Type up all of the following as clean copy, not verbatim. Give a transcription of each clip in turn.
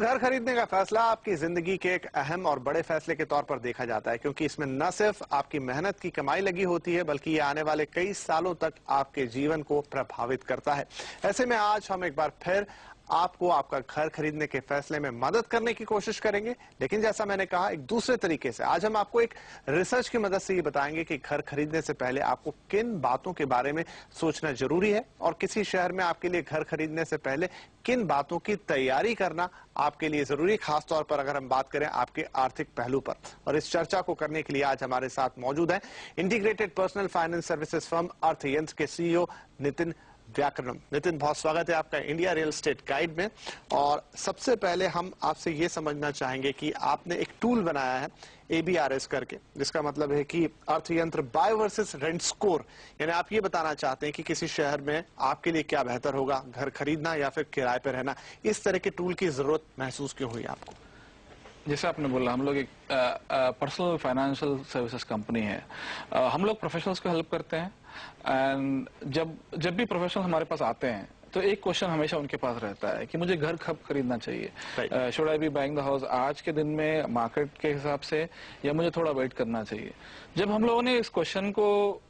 घर खरीदने का फैसला आपकी जिंदगी के एक अहम और बड़े फैसले के तौर पर देखा जाता है, क्योंकि इसमें न सिर्फ आपकी मेहनत की कमाई लगी होती है, बल्कि ये आने वाले कई सालों तक आपके जीवन को प्रभावित करता है। ऐसे में आज हम एक बार फिर आपको आपका घर खरीदने के फैसले में मदद करने की कोशिश करेंगे, लेकिन जैसा मैंने कहा एक दूसरे तरीके से। आज हम आपको एक रिसर्च की मदद से ये बताएंगे कि घर खरीदने से पहले आपको किन बातों के बारे में सोचना जरूरी है और किसी शहर में आपके लिए घर खरीदने से पहले किन बातों की तैयारी करना आपके लिए जरूरी, खासतौर पर अगर हम बात करें आपके आर्थिक पहलू पर। और इस चर्चा को करने के लिए आज हमारे साथ मौजूद है integrated personal finance services firm Arthayantra के सीईओ नितिन व्याकरणम। नितिन, बहुत स्वागत है आपका इंडिया रियल एस्टेट गाइड में। और सबसे पहले हम आपसे ये समझना चाहेंगे कि आपने एक टूल बनाया है ABRS करके, जिसका मतलब है कि अर्थयंत्र बाय वर्सेस रेंट स्कोर। यानी आप ये बताना चाहते हैं कि किसी शहर में आपके लिए क्या बेहतर होगा, घर खरीदना या फिर किराए पर रहना। इस तरह के टूल की जरूरत महसूस क्यों हुई आपको? जैसे आपने बोला, हम लोग एक पर्सनल फाइनेंशियल सर्विसेज कंपनी है। हम लोग प्रोफेशनल्स को हेल्प करते हैं। एंड जब भी प्रोफेशनल्स हमारे पास आते हैं तो एक क्वेश्चन हमेशा उनके पास रहता है कि मुझे घर कब खरीदना चाहिए, should I B buying the house आज के दिन में मार्केट के हिसाब से, या मुझे थोड़ा वेट करना चाहिए। जब हम लोगों ने इस क्वेश्चन को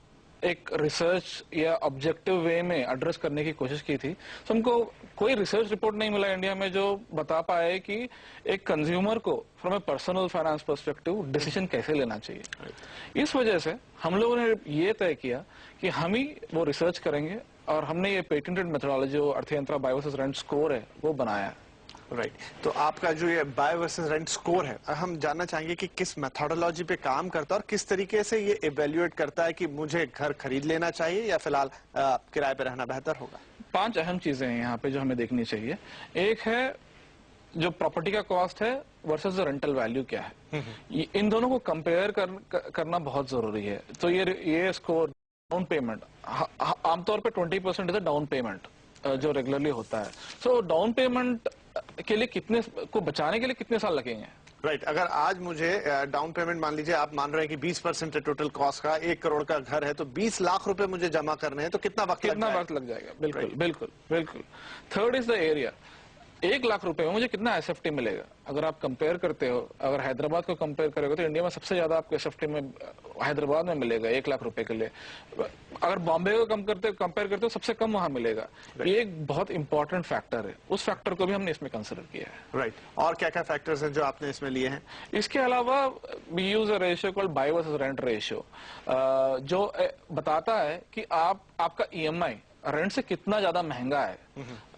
एक रिसर्च या ऑब्जेक्टिव वे में एड्रेस करने की कोशिश की थी, तो हमको कोई रिसर्च रिपोर्ट नहीं मिला इंडिया में जो बता पाए कि एक कंज्यूमर को from A personal finance perspective decision कैसे लेना चाहिए। इस वजह से हम लोगों ने ये तय किया कि हम ही वो रिसर्च करेंगे और हमने ये पेटेंटेड मेथोडोलॉजी जो अर्थयंत्र बाय वर्सेस रेंट स्कोर है वो बनाया है। राइट तो आपका जो ये बाय वर्सेस रेंट स्कोर है, हम जानना चाहेंगे कि किस मेथोडोलॉजी पे काम करता है और किस तरीके से ये इवेल्युएट करता है कि मुझे घर खरीद लेना चाहिए या फिलहाल किराए पे रहना बेहतर होगा। 5 अहम चीजें हैं यहाँ पे जो हमें देखनी चाहिए। एक है जो प्रॉपर्टी का कॉस्ट है वर्सेस रेंटल वैल्यू क्या है। इन दोनों को कंपेयर करना बहुत जरूरी है। तो ये स्कोर डाउन पेमेंट, आमतौर पे 20% इज डाउन पेमेंट जो रेगुलरली होता है। सो डाउन पेमेंट के लिए कितने को बचाने के लिए कितने साल लगेंगे? राइट अगर आज मुझे डाउन पेमेंट, मान लीजिए आप मान रहे हैं कि 20% है टोटल कॉस्ट का, 1 करोड़ का घर है, तो 20 लाख रुपए मुझे जमा करने हैं, तो कितना वक्त लग जाएगा? बिल्कुल बिल्कुल बिल्कुल। Third is the area. 1 lakh रुपए में मुझे कितना SFT मिलेगा? अगर आप कंपेयर करते हो, अगर हैदराबाद को कंपेयर करोगे तो इंडिया में सबसे ज्यादा आपको SFT में हैदराबाद में मिलेगा 1 लाख रुपए के लिए। अगर बॉम्बे को कंपेयर करते हो सबसे कम वहां मिलेगा। ये एक बहुत इंपॉर्टेंट फैक्टर है, उस फैक्टर को भी हमने इसमें कंसिडर किया है। राइट और क्या क्या फैक्टर्स हैं जो आपने इसमें लिए हैं? इसके अलावा we use a ratio called buy versus rent ratio, जो बताता है कि आपका EMI रेंट से कितना ज्यादा महंगा है।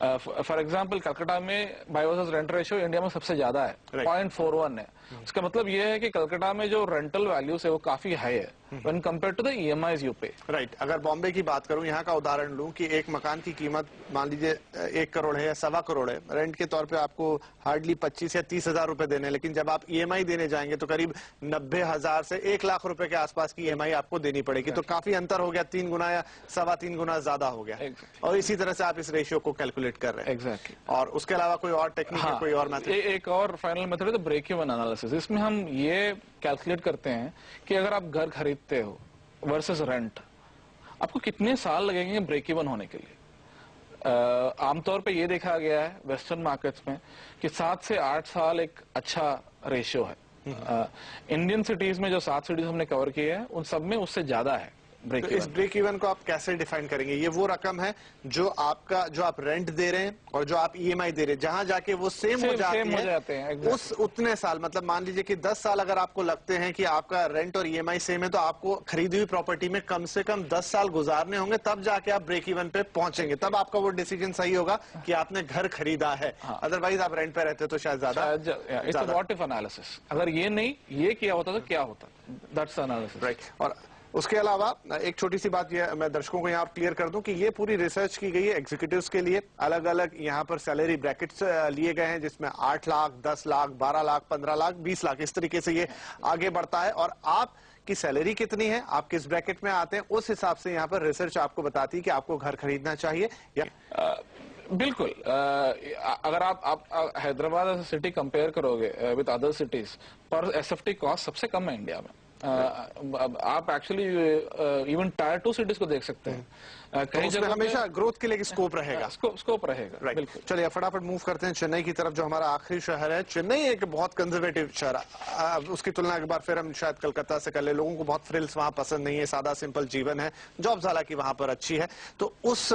फॉर एग्जाम्पल कलकत्ता में buy versus rent ratio India में सबसे ज्यादा है, 0.41 है। इसका मतलब ये है कि कलकत्ता में जो रेंटल वैल्यूज है वो काफी हाई है when compare to the EMIs you pay. Right अगर बॉम्बे की बात करूं, यहाँ का उदाहरण लूं कि एक मकान की कीमत मान लीजिए 1 करोड़ है या 1.25 करोड़ है, रेंट के तौर पे आपको हार्डली 25 या 30 हजार रुपए देने, लेकिन जब आप EMI देने जाएंगे तो करीब 90,000 से 1 लाख रुपए के आसपास की EMI आपको देनी पड़ेगी। तो काफी अंतर हो गया, 3 गुना या 3.25 गुना ज्यादा हो गया। और इसी तरह से आप इस रेशियो को कैलकुलेट कर रहे हैं। एग्जैक्टली। और उसके अलावा कोई और टेक्निक है, कोई और मेथड? एक और फाइनल मेथड है ब्रेक इवन एनालिसिस। इसमें हम ये कैलकुलेट करते हैं कि अगर आप घर खरीदते हो वर्सेस रेंट, आपको कितने साल लगेंगे ब्रेक इवन होने के लिए। आमतौर पे ये देखा गया है वेस्टर्न मार्केट्स में कि 7 से 8 साल एक अच्छा रेशियो है। इंडियन सिटीज में जो 7 सिटीज हमने कवर किए हैं उन सब में उससे ज्यादा है ब्रेक इवन। इस ब्रेक इवन को आप कैसे डिफाइन करेंगे? ये वो रकम है जो आप रेंट दे रहे हैं और जो आप EMI दे रहे हैं, जहां जाके वो सेम हो जाते हैं उस उतने साल, मतलब मान लीजिए कि 10 साल अगर आपको लगते हैं कि आपका रेंट और EMI सेम है, तो आपको खरीदी हुई प्रॉपर्टी में कम से कम 10 साल गुजारने होंगे, तब जाके आप ब्रेक इवन पे पहुंचेंगे, तब आपका वो डिसीजन सही होगा कि आपने घर खरीदा है। अदरवाइज आप रेंट पे रहते तो शायद ज्यादा। व्हाट इफ एनालिसिस, अगर ये किया होता तो क्या होता, दैट्स एनालिसिस। राइट और उसके अलावा एक छोटी सी बात ये मैं दर्शकों को यहाँ क्लियर कर दूं कि ये पूरी रिसर्च की गई है एग्जीक्यूटिव्स के लिए। अलग अलग यहाँ पर सैलरी ब्रैकेट्स लिए गए हैं, जिसमें 8 लाख, 10 लाख, 12 लाख, 15 लाख, 20 लाख, इस तरीके से ये आगे बढ़ता है। और आपकी सैलरी कितनी है, आप किस ब्रैकेट में आते हैं, उस हिसाब से यहाँ पर रिसर्च आपको बताती है कि आपको घर खरीदना चाहिए या बिल्कुल। अगर आप हैदराबाद सिटी कंपेयर करोगे विद अदर सिटीज, पर SFT कॉस्ट सबसे कम है इंडिया में। आप एक्चुअली इवन टायर 2 सिटीज को देख सकते हैं। तो उसमें हमेशा ग्रोथ के लिए स्कोप रहेगा। स्कोप रहेगा, राइट। बिल्कुल। चलिए फटाफट मूव करते हैं चेन्नई की तरफ, जो हमारा आखिरी शहर है। चेन्नई एक बहुत कंजर्वेटिव शहर है, उसकी तुलना एक बार फिर हम शायद कलकत्ता से कर ले। लोगों को बहुत फ्रिल्स वहां पसंद नहीं है, सादा सिंपल जीवन है, जॉब्स हालांकि वहां पर अच्छी है। तो उस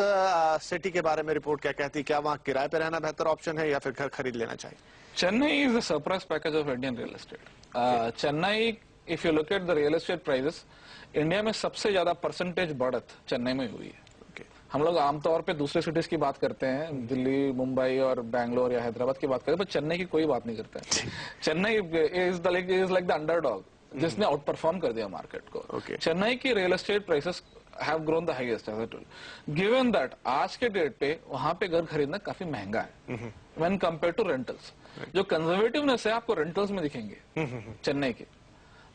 सिटी के बारे में रिपोर्ट क्या कहती है? क्या वहां किराए पे रहना बेहतर ऑप्शन है या फिर घर खरीद लेना चाहिए? Chennai is a surprise package of Indian real estate. Chennai, if you look at the real estate prices, India में सबसे ज्यादा परसेंटेज बढ़त चेन्नई में हुई है। हम लोग आमतौर पे दूसरे सिटीज की बात करते हैं, दिल्ली, मुंबई और बैंगलोर या हैदराबाद की बात करते हैं, पर चेन्नई की कोई बात नहीं करते हैं। Chennai is like the underdog, जिसने आउट परफॉर्म कर दिया मार्केट को। चेन्नई की real estate prices have grown the highest as I told. Given that आज के डेट पे वहां पे घर खरीदना काफी महंगा है व्हेन कंपेयर टू रेंटल्स। जो कंजर्वेटिवनेस है आपको रेंटल्स में दिखेंगे चेन्नई के।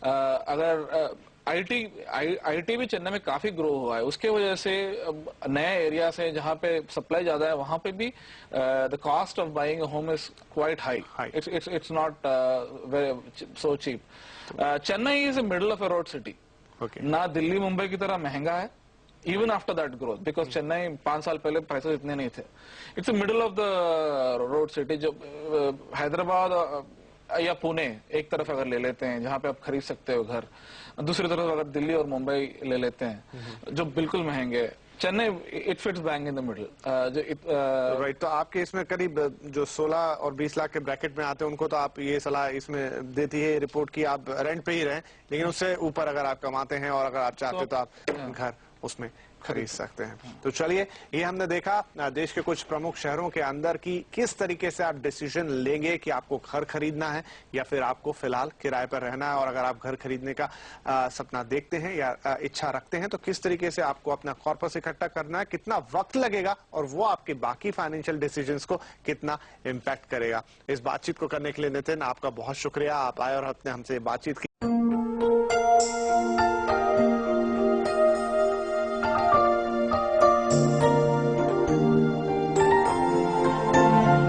अगर आईटी भी चेन्नई में काफी ग्रो हुआ है, उसके वजह से नए एरिया से जहां पे सप्लाई ज्यादा है वहां पे भी the cost of buying home is quite high. It's not so cheap. Chennai is a middle of a road city. ना दिल्ली मुंबई की तरह महंगा है, even after that growth, because Chennai 5 साल पहले प्राइसेस इतने नहीं थे। It's a middle of the road city. जो हैदराबाद या पुणे एक तरफ अगर ले लेते हैं जहां पे आप खरीद सकते हो घर, दूसरी तरफ अगर दिल्ली और मुंबई ले लेते हैं जो बिल्कुल महंगे, Chennai it fits bang in the middle. Right. तो आपके इसमें करीब जो 16 और 20 लाख के ब्रैकेट में आते हैं उनको तो आप ये सलाह इसमें देती है रिपोर्ट की आप रेंट पे ही रहें, लेकिन उससे ऊपर अगर आप कमाते हैं और अगर आप चाहते तो आप घर उसमें खरीद सकते हैं। तो चलिए, ये हमने देखा देश के कुछ प्रमुख शहरों के अंदर की किस तरीके से आप डिसीजन लेंगे कि आपको घर खरीदना है या फिर आपको फिलहाल किराए पर रहना है। और अगर आप घर खरीदने का सपना देखते हैं या इच्छा रखते हैं तो किस तरीके से आपको अपना कॉर्पस इकट्ठा करना है, कितना वक्त लगेगा और वो आपके बाकी फाइनेंशियल डिसीजंस को कितना इम्पैक्ट करेगा। इस बातचीत को करने के लिए नितिन आपका बहुत शुक्रिया। आप आए और हमसे बातचीत की।